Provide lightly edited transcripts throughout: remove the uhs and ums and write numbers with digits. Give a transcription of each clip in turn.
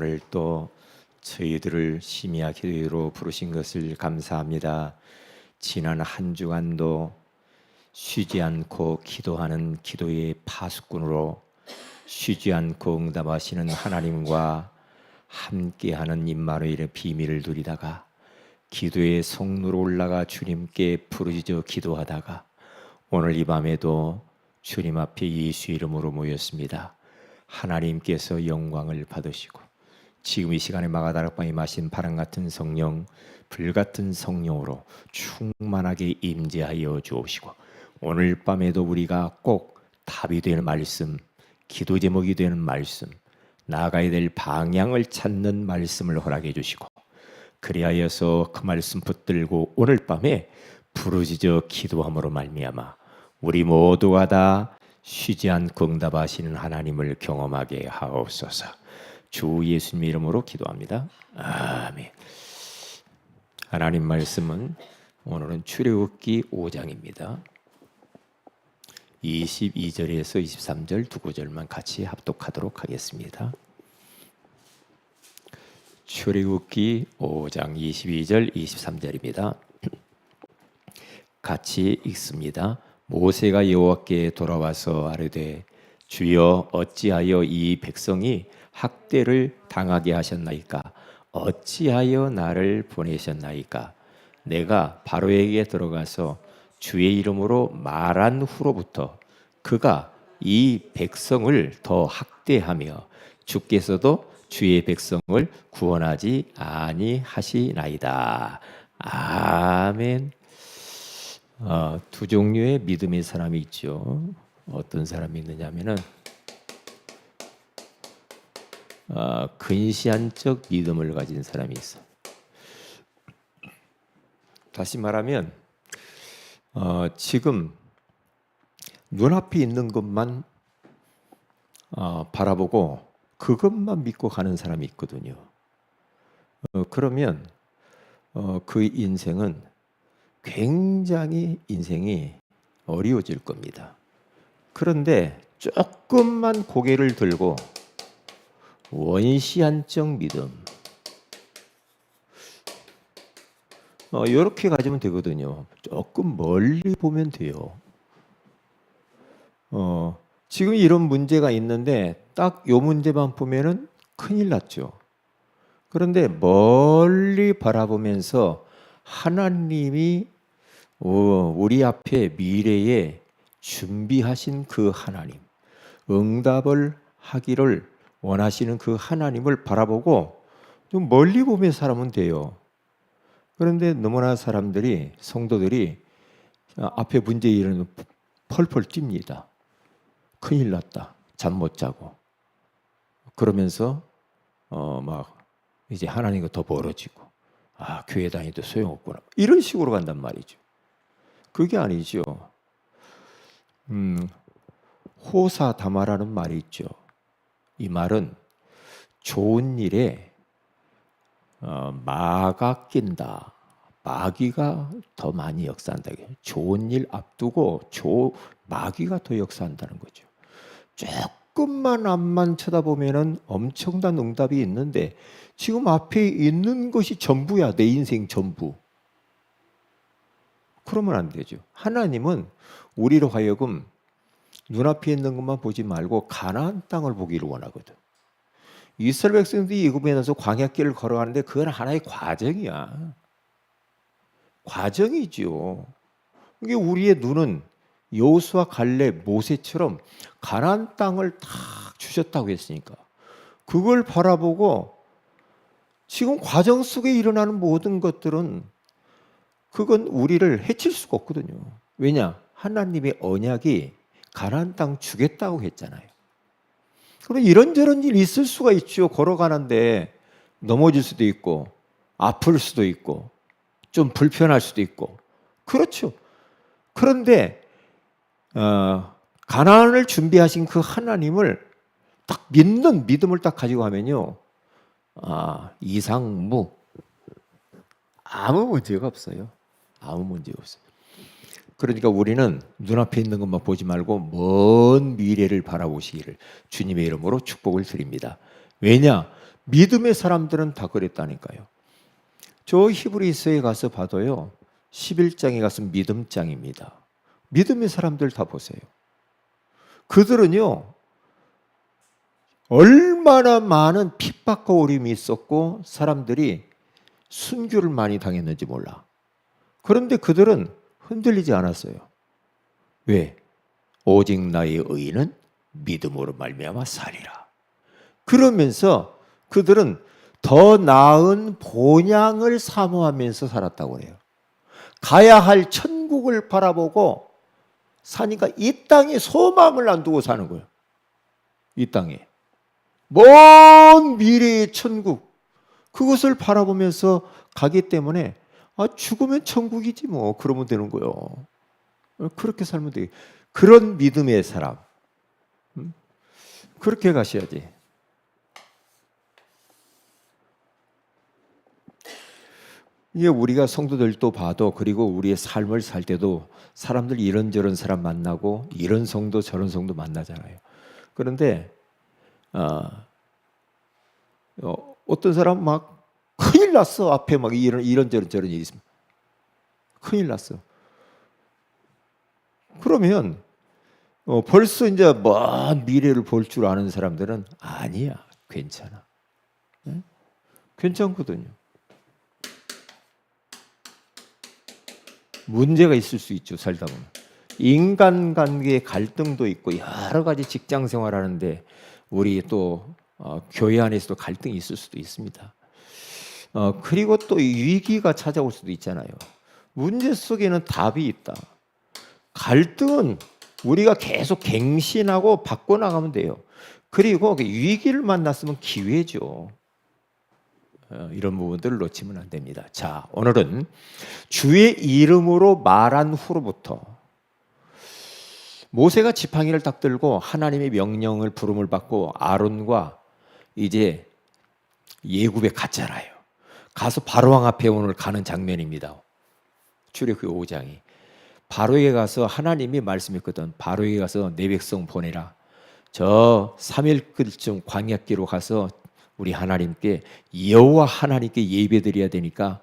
오늘 또 저희들을 심야 기도로 부르신 것을 감사합니다. 지난 한 주간도 쉬지 않고 기도하는 기도의 파수꾼으로 쉬지 않고 응답하시는 하나님과 함께하는 임마누엘의 비밀을 누리다가 기도의 성로로 올라가 주님께 부르짖어 기도하다가 오늘 이 밤에도 주님 앞에 예수 이름으로 모였습니다. 하나님께서 영광을 받으시고 지금 이 시간에 마가다락방에 마신 바람같은 성령, 불같은 성령으로 충만하게 임재하여 주옵시고 오늘 밤에도 우리가 꼭 답이 되는 말씀, 기도 제목이 되는 말씀, 나아가야 될 방향을 찾는 말씀을 허락해 주시고 그리하여서 그 말씀 붙들고 오늘 밤에 부르짖어 기도함으로 말미암아 우리 모두가 다 쉬지 않고 응답하시는 하나님을 경험하게 하옵소서. 주 예수님 이름으로 기도합니다. 아멘. 하나님 말씀은 오늘은 출애굽기 5장입니다. 22절에서 23절 두 구절만 같이 합독하도록 하겠습니다. 출애굽기 5장 22절 23절입니다. 같이 읽습니다. 모세가 여호와께 돌아와서 아뢰되 주여 어찌하여 이 백성이 학대를 당하게 하셨나이까? 어찌하여 나를 보내셨나이까? 내가 바로에게 들어가서 주의 이름으로 말한 후로부터 그가 이 백성을 더 학대하며 주께서도 주의 백성을 구원하지 아니하시나이다. 아멘. 두 종류의 믿음의 사람이 있죠. 어떤 사람이 있느냐면은 근시안적 믿음을 가진 사람이 있어. 다시 말하면 지금 눈앞에 있는 것만 바라보고 그것만 믿고 가는 사람이 있거든요. 그러면 그 인생은 굉장히 인생이 어려워질 겁니다. 그런데 조금만 고개를 들고 원시안적 믿음 이렇게 가지면 되거든요. 조금 멀리 보면 돼요. 지금 이런 문제가 있는데 딱 요 문제만 보면은 큰일 났죠. 그런데 멀리 바라보면서 하나님이 우리 앞에 미래에 준비하신 그 하나님, 응답을 하기를 원하시는 그 하나님을 바라보고 좀 멀리 보며 살면 돼요. 그런데 너무나 사람들이, 성도들이 앞에 문제 일어나면 펄펄 뜁니다. 큰일 났다. 잠 못 자고. 그러면서 막 이제 하나님과 더 멀어지고 교회 다니도 소용없구나. 이런 식으로 간단 말이죠. 그게 아니죠. 호사다마라는 말이 있죠. 이 말은 좋은 일에 마가 낀다. 마귀가 더 많이 역사한다. 좋은 일 앞두고 마귀가 더 역사한다는 거죠. 조금만 앞만 쳐다보면은 엄청난 응답이 있는데 지금 앞에 있는 것이 전부야. 내 인생 전부. 그러면 안 되죠. 하나님은 우리로 하여금 눈앞에 있는 것만 보지 말고 가나안 땅을 보기를 원하거든. 이스라엘 백성들이 애굽에 나서 광야길을 걸어가는데 그건 하나의 과정이야. 과정이죠. 이게 우리의 눈은 여호수아, 갈렙, 모세처럼 가나안 땅을 다 주셨다고 했으니까 그걸 바라보고 지금 과정 속에 일어나는 모든 것들은 그건 우리를 해칠 수가 없거든요. 왜냐? 하나님의 언약이 가나안 땅 주겠다고 했잖아요. 그럼 이런저런 일이 있을 수가 있죠. 걸어가는데 넘어질 수도 있고 아플 수도 있고 좀 불편할 수도 있고 그렇죠. 그런데 가나안을 준비하신 그 하나님을 딱 믿는 믿음을 딱 가지고 하면요. 이상무 아무 문제가 없어요. 아무 문제가 없어요. 그러니까 우리는 눈앞에 있는 것만 보지 말고 먼 미래를 바라보시기를 주님의 이름으로 축복을 드립니다. 왜냐? 믿음의 사람들은 다 그랬다니까요. 저 히브리서에 가서 봐도요. 11장에 가서 믿음장입니다. 믿음의 사람들 다 보세요. 그들은요. 얼마나 많은 핍박과 어려움이 있었고 사람들이 순교를 많이 당했는지 몰라. 그런데 그들은 흔들리지 않았어요. 왜? 오직 나의 의인은 믿음으로 말미암아 살리라. 그러면서 그들은 더 나은 본향을 사모하면서 살았다고 그래요. 가야 할 천국을 바라보고 사니까 이 땅에 소망을 안 두고 사는 거예요. 이 땅에. 먼 미래의 천국, 그것을 바라보면서 가기 때문에 죽으면 천국이지 뭐 그러면 되는 거예요. 그렇게 살면 돼. 그런 믿음의 사람, 그렇게 가셔야지. 이게 우리가 성도들도 봐도, 그리고 우리의 삶을 살 때도 사람들 이런저런 사람 만나고 이런 성도 저런 성도 만나잖아요. 그런데 어떤 사람 막 큰일 났어. 앞에 막 이런저런 일이 있으면 큰일 났어. 그러면 벌써 이제 먼 미래를 볼 줄 아는 사람들은 아니야, 괜찮아. 네? 괜찮거든요. 문제가 있을 수 있죠, 살다 보면. 인간관계의 갈등도 있고 여러 가지 직장 생활하는데 우리 또 교회 안에서도 갈등이 있을 수도 있습니다. 그리고 또 위기가 찾아올 수도 있잖아요. 문제 속에는 답이 있다. 갈등은 우리가 계속 갱신하고 바꿔나가면 돼요. 그리고 위기를 만났으면 기회죠. 이런 부분들을 놓치면 안 됩니다. 자, 오늘은 주의 이름으로 말한 후로부터 모세가 지팡이를 딱 들고 하나님의 명령을 부름을 받고 아론과 이제 예굽에 갔잖아요. 가서 바로왕 앞에 오늘 가는 장면입니다. 출애굽기 5장이. 바로에게 가서 하나님이 말씀했거든. 바로에게 가서 내 백성 보내라. 저 3일쯤 광야길로 가서 우리 하나님께, 여호와 하나님께 예배드려야 되니까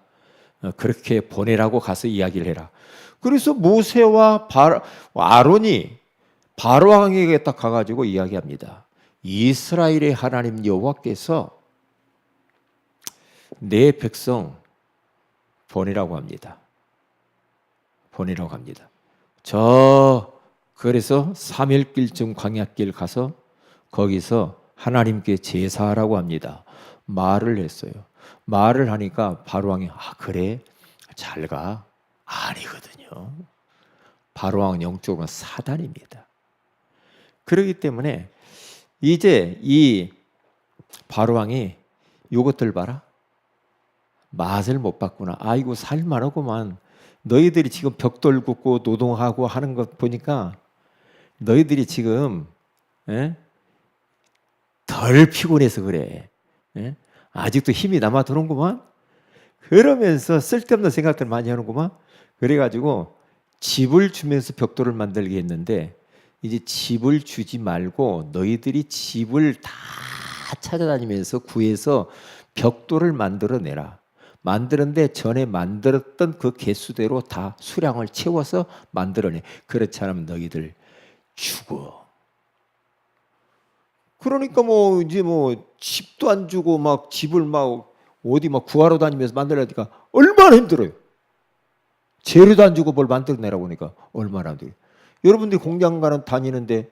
그렇게 보내라고 가서 이야기를 해라. 그래서 모세와 아론이 바로왕에게 딱 가가지고 이야기합니다. 이스라엘의 하나님 여호와께서 내 백성 보내라고 합니다. 보내라고 합니다. 그래서 3일길쯤 광야길 가서 거기서 하나님께 제사하라고 합니다. 말을 했어요. 말을 하니까 바로왕이 그래? 잘 가? 아니거든요. 바로왕은 영적으로 사단입니다. 그렇기 때문에 이제 이 바로왕이 요것들 봐라. 맛을 못 봤구나. 아이고 살만하구만. 너희들이 지금 벽돌 굽고 노동하고 하는 것 보니까 너희들이 지금 덜 피곤해서 그래. 아직도 힘이 남아 도는구만. 그러면서 쓸데없는 생각들 많이 하는구만. 그래가지고 집을 주면서 벽돌을 만들게 했는데 이제 집을 주지 말고 너희들이 집을 다 찾아다니면서 구해서 벽돌을 만들어내라. 만드는데 전에 만들었던 그 개수대로 다 수량을 채워서 만들어내. 그렇지 않으면 너희들 죽어. 그러니까 이제 집도 안 주고 막 집을 막 어디 막 구하러 다니면서 만들어내니까 얼마나 힘들어요. 재료도 안 주고 뭘 만들어내라고 하니까 얼마나 힘들어요. 여러분들이 공장 다니는데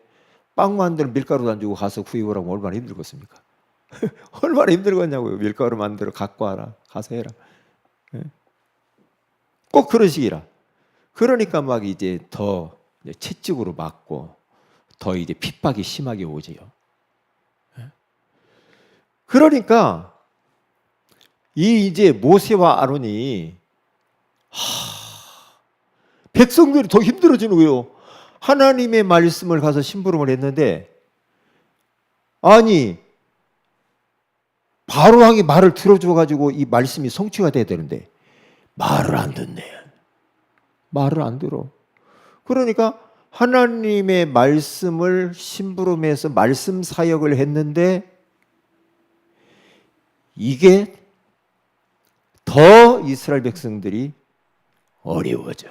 빵 만드는 밀가루도 안 주고 가서 구해오라고 얼마나 힘들겠습니까? 얼마나 힘들겠냐고요. 밀가루 만들어 갖고 와라. 가서 해라. 꼭 그러시기라. 그러니까 막 이제 더 채찍으로 맞고 더 이제 핍박이 심하게 오지요. 그러니까 이제 모세와 아론이 백성들이 더 힘들어지는 거예요. 하나님의 말씀을 가서 심부름을 했는데 아니 바로왕이 말을 들어줘가지고 이 말씀이 성취가 돼야 되는데 말을 안 듣네. 말을 안 들어. 그러니까 하나님의 말씀을 심부름해서 말씀 사역을 했는데 이게 더 이스라엘 백성들이 어려워져.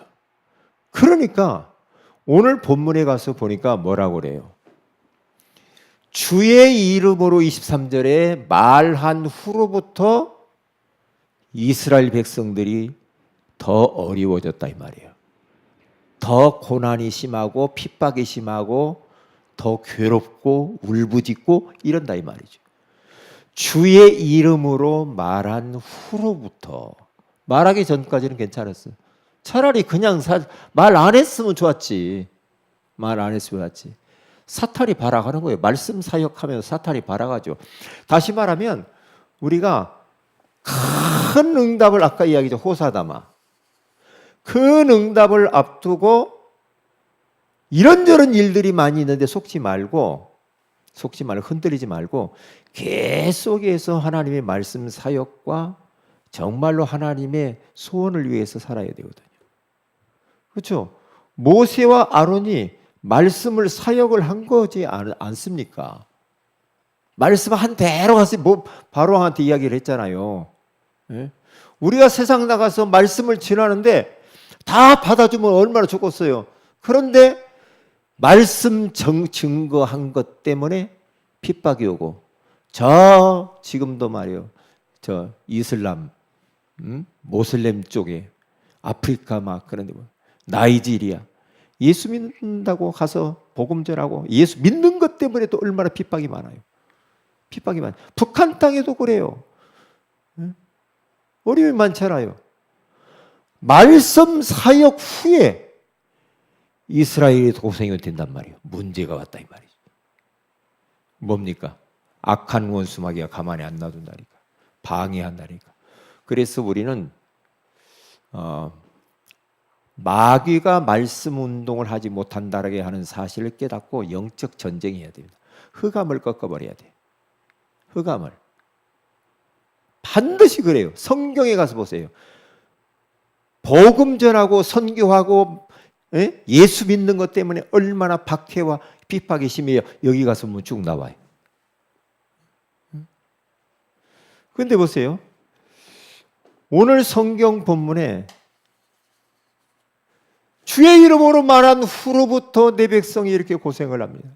그러니까 오늘 본문에 가서 보니까 뭐라고 그래요? 주의 이름으로 23절에 말한 후로부터 이스라엘 백성들이 더 어려워졌다 이 말이에요. 더 고난이 심하고 핍박이 심하고 더 괴롭고 울부짖고 이런다 이 말이죠. 주의 이름으로 말한 후로부터. 말하기 전까지는 괜찮았어. 차라리 그냥 말 안 했으면 좋았지. 말 안 했으면 좋았지. 사탄이 발악하는 거예요. 말씀 사역하면서 사탄이 발악하죠. 다시 말하면 우리가 큰 응답을 아까 이야기죠. 호사다마. 큰 응답을 앞두고 이런저런 일들이 많이 있는데 속지 말고 흔들리지 말고 계속해서 하나님의 말씀 사역과 정말로 하나님의 소원을 위해서 살아야 되거든요. 그렇죠? 모세와 아론이 말씀을 사역을 한 거지 않습니까? 말씀 한 대로 가서 바로왕한테 이야기를 했잖아요. 예? 우리가 세상 나가서 말씀을 전하는데 다 받아주면 얼마나 좋겠어요. 그런데 말씀 증거한 것 때문에 핍박이 오고 지금도 말이에요. 이슬람 모슬렘 쪽에 아프리카 막 그런 데 나이지리아 예수 믿는다고 가서 복음 전하고 예수 믿는 것 때문에 또 얼마나 핍박이 많아요. 핍박이 많아요. 북한 땅에도 그래요. 어려움이 많잖아요. 말씀 사역 후에 이스라엘이 고생이 된단 말이에요. 문제가 왔다 이 말이죠. 뭡니까? 악한 원수 마귀가 가만히 안 놔둔다니까. 방해한다니까. 그래서 우리는 마귀가 말씀 운동을 하지 못한다라게 하는 사실을 깨닫고 영적 전쟁해야 됩니다. 흑암을 꺾어버려야 돼. 흑암을. 반드시 그래요. 성경에 가서 보세요. 복음 전하고 선교하고 예수 믿는 것 때문에 얼마나 박해와 핍박이 심해요. 여기 가서 보면 쭉 나와요. 그런데 보세요. 오늘 성경 본문에 주의 이름으로 말한 후로부터 내 백성이 이렇게 고생을 합니다.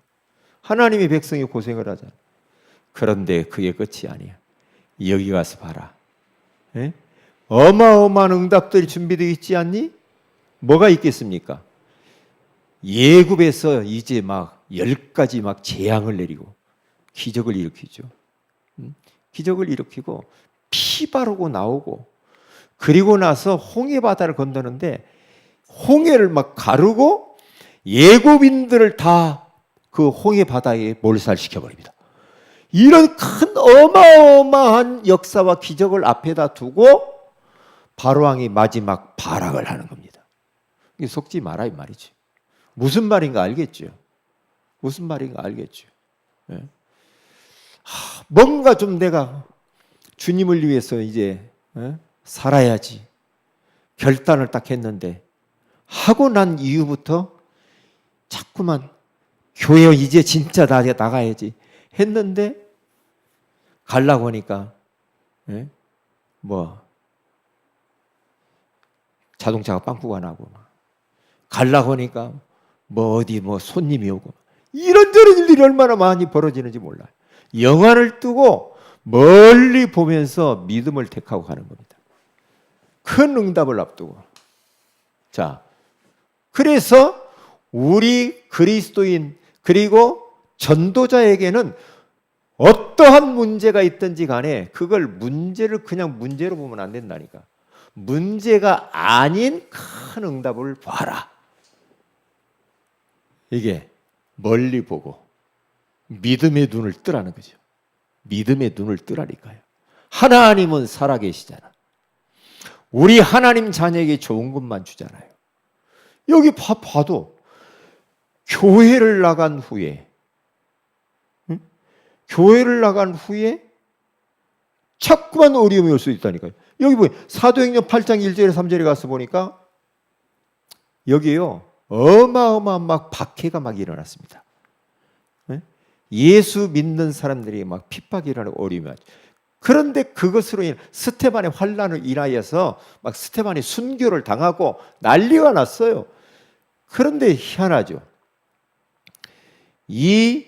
하나님의 백성이 고생을 하잖아요. 그런데 그게 끝이 아니야. 여기 가서 봐라. 에? 어마어마한 응답들이 준비되어 있지 않니? 뭐가 있겠습니까? 예굽에서 이제 막 10가지 막 재앙을 내리고 기적을 일으키죠. 기적을 일으키고 피 바르고 나오고 그리고 나서 홍해 바다를 건너는데 홍해를 막 가르고 예굽인들을 다 그 홍해 바다에 몰살시켜 버립니다. 이런 큰 어마어마한 역사와 기적을 앞에다 두고 바로왕이 마지막 발악을 하는 겁니다. 이게 속지 마라 이 말이지. 무슨 말인가 알겠죠? 무슨 말인가 알겠죠? 예? 뭔가 좀 내가 주님을 위해서 이제 살아야지 결단을 딱 했는데 하고 난 이후부터 자꾸만 교회 이제 진짜 나가야지 했는데 가려고 하니까 자동차가 빵꾸가 나고 가려고 하니까 어디 손님이 오고 이런저런 일들이 얼마나 많이 벌어지는지 몰라요. 영화를 뜨고 멀리 보면서 믿음을 택하고 가는 겁니다. 큰 응답을 앞두고. 자, 그래서 우리 그리스도인 그리고 전도자에게는 어떠한 문제가 있든지 간에 그걸 문제를 그냥 문제로 보면 안 된다니까. 문제가 아닌 큰 응답을 봐라. 이게 멀리 보고 믿음의 눈을 뜨라는 거죠. 믿음의 눈을 뜨라니까요. 하나님은 살아계시잖아. 우리 하나님 자녀에게 좋은 것만 주잖아요. 여기 봐도 교회를 나간 후에 교회를 나간 후에 자꾸만 어려움이 올 수 있다니까요. 여기 보면 사도행전 8장 1절에 3절에 가서 보니까 여기요 어마어마한 막 박해가 막 일어났습니다. 예수 믿는 사람들이 막 핍박이 일어나고 어려움이 왔죠. 그런데 그것으로 인해 스테반의 환란을 인하여서 막 스테반이 순교를 당하고 난리가 났어요. 그런데 희한하죠. 이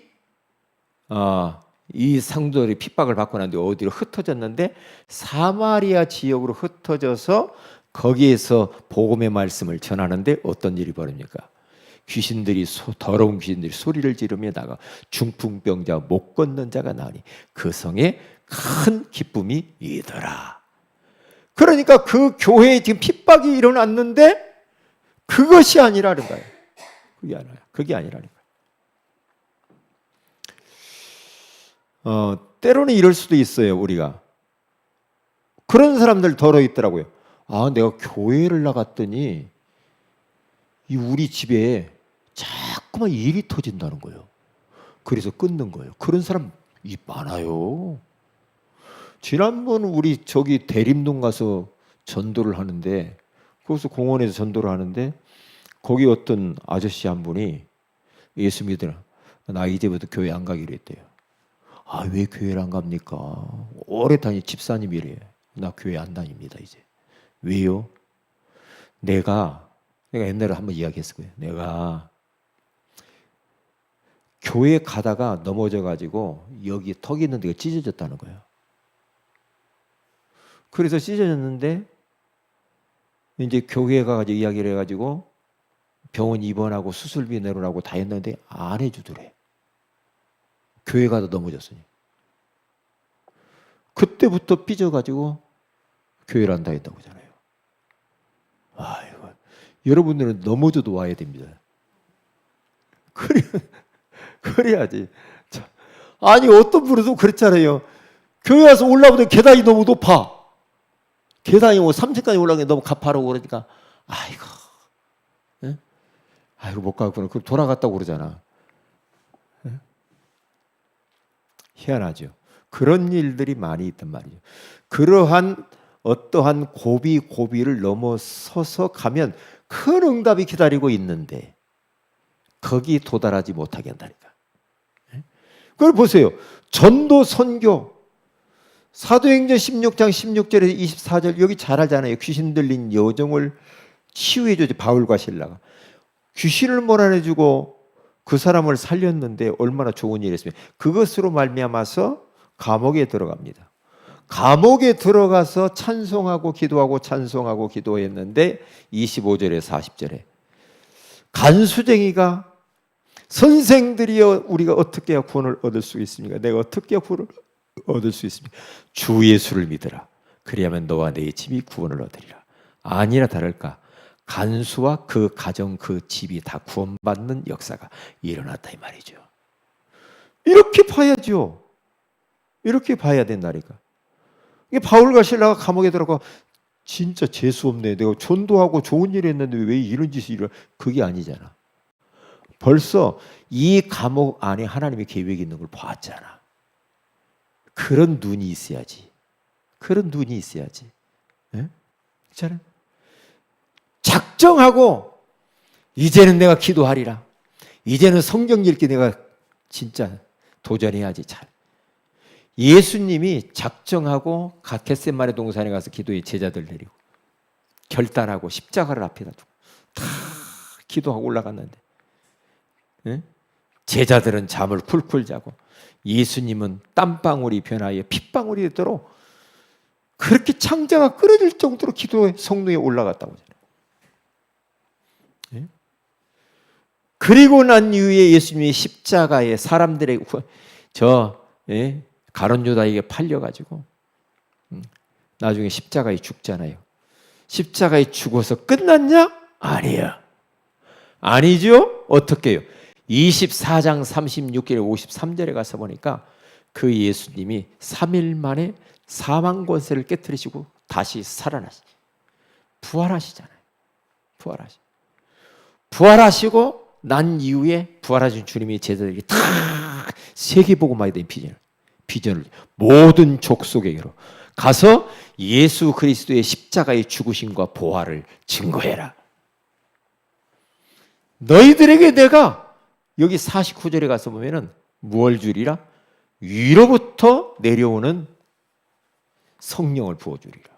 상도들이 핍박을 받고 난 뒤에 어디로 흩어졌는데 사마리아 지역으로 흩어져서 거기에서 복음의 말씀을 전하는데 어떤 일이 벌어집니까? 더러운 귀신들이 소리를 지르며 나가 중풍병자 못 걷는 자가 나니 그 성에 큰 기쁨이 있더라. 그러니까 그 교회에 지금 핍박이 일어났는데 그것이 아니라는 거예요. 그게 아니라는 거예요. 때로는 이럴 수도 있어요. 우리가 그런 사람들 더러 있더라고요. 내가 교회를 나갔더니 우리 집에 자꾸만 일이 터진다는 거예요. 그래서 끊는 거예요. 그런 사람 많아요. 지난번 우리 저기 대림동 가서 전도를 하는데 거기서 공원에서 전도를 하는데 거기 어떤 아저씨 한 분이 예수 믿으라. 나 이제부터 교회 안 가기로 했대요. 왜 교회를 안 갑니까? 오래 다니 집사님이래. 나 교회 안 다닙니다 이제. 왜요? 내가 옛날에 한번 이야기했을 거예요. 내가 교회 가다가 넘어져가지고 여기 턱이 있는 데가 찢어졌다는 거예요. 그래서 찢어졌는데 이제 교회에 가가지고 이야기를 해가지고 병원 입원하고 수술비 내놓으라고 다 했는데 안 해주더래. 교회 가다 넘어졌으니. 그때부터 삐져가지고 교회를 안 다녔다고 하잖아요. 여러분들은 넘어져도 와야 됩니다. 그래야지. 아니 어떤 분은 그랬잖아요. 교회 와서 올라오는데 계단이 너무 높아. 계단이 3층까지 올라가는 게 너무 가파르고 그러니까 아이고 못 가겠구나. 그럼 돌아갔다고 그러잖아. 희한하죠. 그런 일들이 많이 있단 말이죠. 그러한 어떠한 고비를 넘어서서 가면 큰 응답이 기다리고 있는데 거기 도달하지 못하게 한다니까. 그걸 보세요. 전도 선교 사도행전 16장 16절에서 24절 여기 잘 알잖아요. 귀신 들린 여종을 치유해주지. 바울과 실라가 귀신을 몰아내주고 그 사람을 살렸는데 얼마나 좋은 일이 했으면 그것으로 말미암아서 감옥에 들어갑니다. 감옥에 들어가서 찬송하고 기도하고 찬송하고 기도했는데 25절에 40절에 간수쟁이가 선생들이여 우리가 어떻게 해야 구원을 얻을 수 있습니까? 내가 어떻게 해야 구원을 얻을 수 있습니까? 주 예수를 믿으라. 그리하면 너와 내 집이 구원을 얻으리라. 아니나 다를까 간수와 그 가정 그 집이 다 구원받는 역사가 일어났다 이 말이죠. 이렇게 봐야죠. 이렇게 봐야 된다니까. 바울과 실라가 감옥에 들어가 진짜 재수없네. 내가 전도하고 좋은 일 했는데 왜 이런 짓을 일어? 그게 아니잖아. 벌써 이 감옥 안에 하나님의 계획이 있는 걸 봤잖아. 그런 눈이 있어야지. 그런 눈이 있어야지. 그렇잖아요. 작정하고 이제는 내가 기도하리라. 이제는 성경 읽기 내가 진짜 도전해야지. 잘. 예수님이 작정하고 겟세마네 동산에 가서 기도해 제자들 데리고 결단하고 십자가를 앞에다 두고 다 기도하고 올라갔는데 제자들은 잠을 쿨쿨 자고 예수님은 땀방울이 변하여 핏방울이 되도록 그렇게 창자가 끊어질 정도로 기도의 성루에 올라갔다고 하잖아요. 그리고 난 이후에 예수님이 십자가에 사람들의 가룟 유다에게 팔려가지고 나중에 십자가에 죽잖아요. 십자가에 죽어서 끝났냐? 아니야. 아니죠? 어떻게 해요? 24장 36절에 53절에 가서 보니까 그 예수님이 3일 만에 사망 권세를 깨뜨리시고 다시 부활하시잖아요. 부활하시고 난 이후에 부활하신 주님이 제자들에게 다 세계복음화에 대한 비전을 모든 족속에게로 가서 예수 그리스도의 십자가의 죽으심과 부활을 증거해라. 너희들에게 내가 여기 49절에 가서 보면은 무얼 주리라? 위로부터 내려오는 성령을 부어주리라.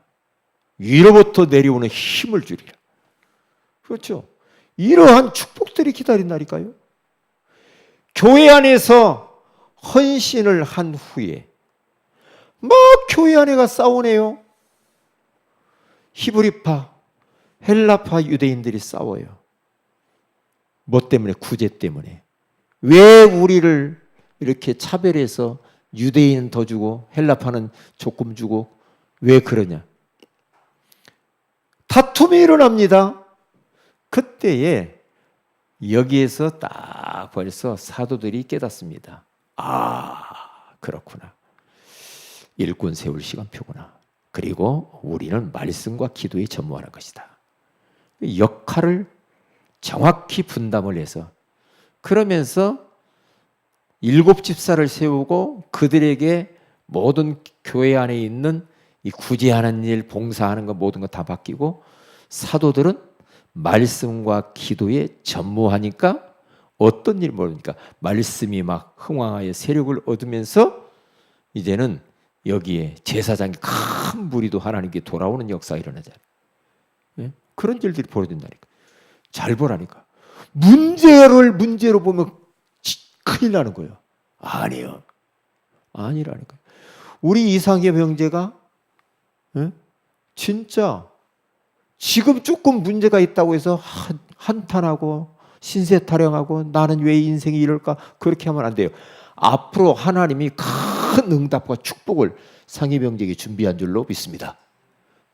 위로부터 내려오는 힘을 주리라. 그렇죠? 이러한 축복들이 기다린다니까요. 교회 안에서 헌신을 한 후에 막 교회 안에가 싸우네요. 히브리파, 헬라파 유대인들이 싸워요. 뭐 때문에? 구제 때문에. 왜 우리를 이렇게 차별해서 유대인은 더 주고 헬라파는 조금 주고 왜 그러냐? 다툼이 일어납니다. 그때에 여기에서 딱 벌써 사도들이 깨닫습니다. 아, 그렇구나. 일꾼 세울 시간표구나. 그리고 우리는 말씀과 기도에 전무하는 것이다. 역할을 정확히 분담을 해서 그러면서 7 집사를 세우고 그들에게 모든 교회 안에 있는 이 구제하는 일, 봉사하는 것 모든 거 다 바뀌고 사도들은 말씀과 기도에 전무하니까 어떤 일 모르니까 말씀이 막 흥황하여 세력을 얻으면서 이제는 여기에 제사장이 큰 무리도 하나님께 돌아오는 역사가 일어나잖아요. 예? 그런 일들이 벌어진다니까. 잘 보라니까. 문제로 보면 큰일 나는 거예요. 아니요. 아니라니까. 우리 이상의 형제가 진짜 지금 조금 문제가 있다고 해서 한탄하고 신세 타령하고 나는 왜 인생이 이럴까 그렇게 하면 안 돼요. 앞으로 하나님이 큰 응답과 축복을 상해병제에게 준비한 줄로 믿습니다.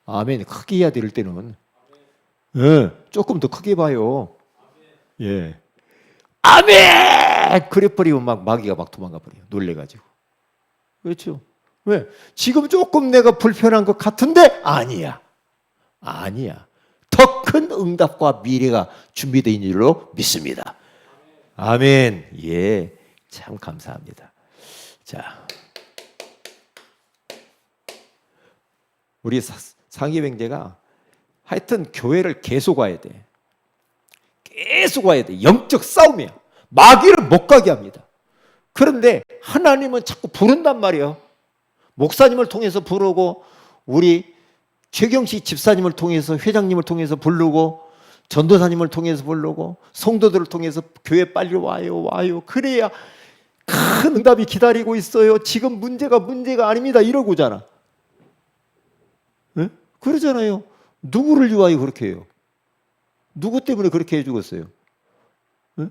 아멘. 크게 해야 될 때는 조금 더 크게 봐요. 예. 아멘. 그래 버리면 막 마귀가 막 도망가 버려요. 놀래가지고. 그렇죠? 왜? 지금 조금 내가 불편한 것 같은데 아니야. 아니야. 더 큰 응답과 미래가 준비되어 있는 줄로 믿습니다. 아멘. 예, 참 감사합니다. 자, 우리 상해병제가 하여튼 교회를 계속 와야 돼. 계속 와야 돼. 영적 싸움이야. 마귀를 못 가게 합니다. 그런데 하나님은 자꾸 부른단 말이에요. 목사님을 통해서 부르고 우리 최경식 집사님을 통해서 회장님을 통해서 부르고 전도사님을 통해서 부르고 성도들을 통해서 교회 빨리 와요. 그래야 큰 응답이 기다리고 있어요. 지금 문제가 아닙니다. 이러고잖아. 네? 그러잖아요. 누구를 위하여 그렇게 해요? 누구 때문에 그렇게 해주겠어요? 네?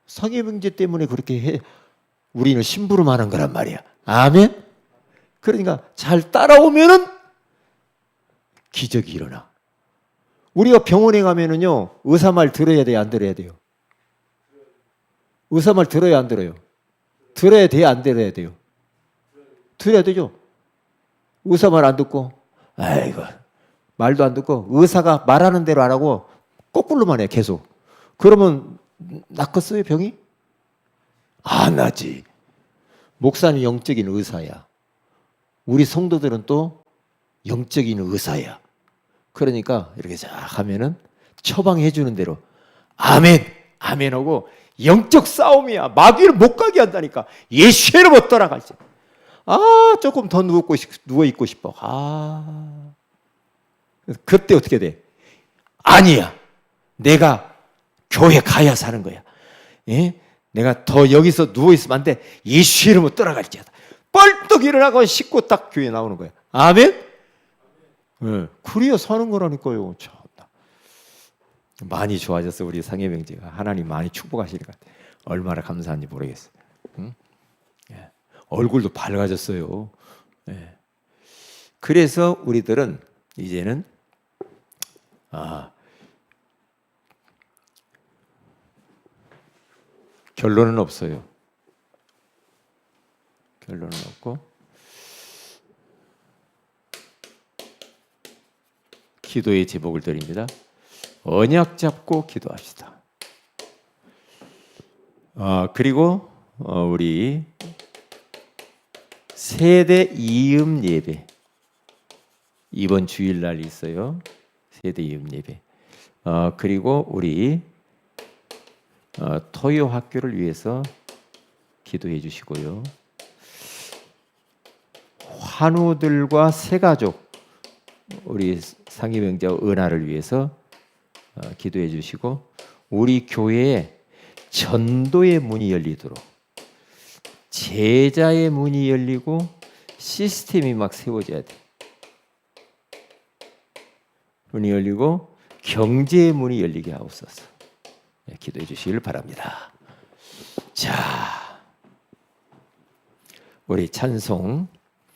상해병제 때문에 그렇게 해. 우리는 심부름하는 거란 말이야. 아멘? 그러니까 잘 따라오면은 기적이 일어나. 우리가 병원에 가면은요, 의사 말 들어야 돼요, 안 들어야 돼요? 의사 말 들어야 안 들어요? 들어야 돼요, 안 들어야 돼요? 들어야 되죠? 의사 말 안 듣고, 아이고, 말도 안 듣고, 의사가 말하는 대로 안 하고, 거꾸로만 해, 계속. 그러면, 낫겠어요, 병이? 안 나지. 목사는 영적인 의사야. 우리 성도들은 또 영적인 의사야. 그러니까 이렇게 쫙 하면은 처방해 주는 대로 아멘, 아멘 하고 영적 싸움이야. 마귀를 못 가게 한다니까. 예수의 이름 못 따라갈지. 아, 조금 더 누워 있고 싶어. 아, 그때 어떻게 돼? 아니야. 내가 교회 가야 사는 거야. 예? 내가 더 여기서 누워 있으면 안 돼. 예수의 이름으로 떠나갈지어다. 뻘떡 일어나고 씻고 딱 교회 나오는 거야. 아멘? 네, 그래야 사는 거라니까요. 참 많이 좋아졌어. 우리 상해병제가 하나님 많이 축복하시니까 얼마나 감사한지 모르겠어요. 응? 예. 얼굴도 밝아졌어요. 예. 그래서 우리들은 이제는 결론은 없어요. 결론은 없고 기도의 제목을 드립니다. 언약 잡고 기도합시다. 그리고 우리 세대 이음 예배 이번 주일날 있어요. 세대 이음 예배. 그리고 우리 토요 학교를 위해서 기도해 주시고요. 환우들과 새가족 우리 상임형제와 은하를 위해서 기도해 주시고 우리 교회에 전도의 문이 열리도록 제자의 문이 열리고 시스템이 막 세워져야 돼. 문이 열리고 경제의 문이 열리게 하옵소서. 기도해 주시길 바랍니다. 자, 우리 찬송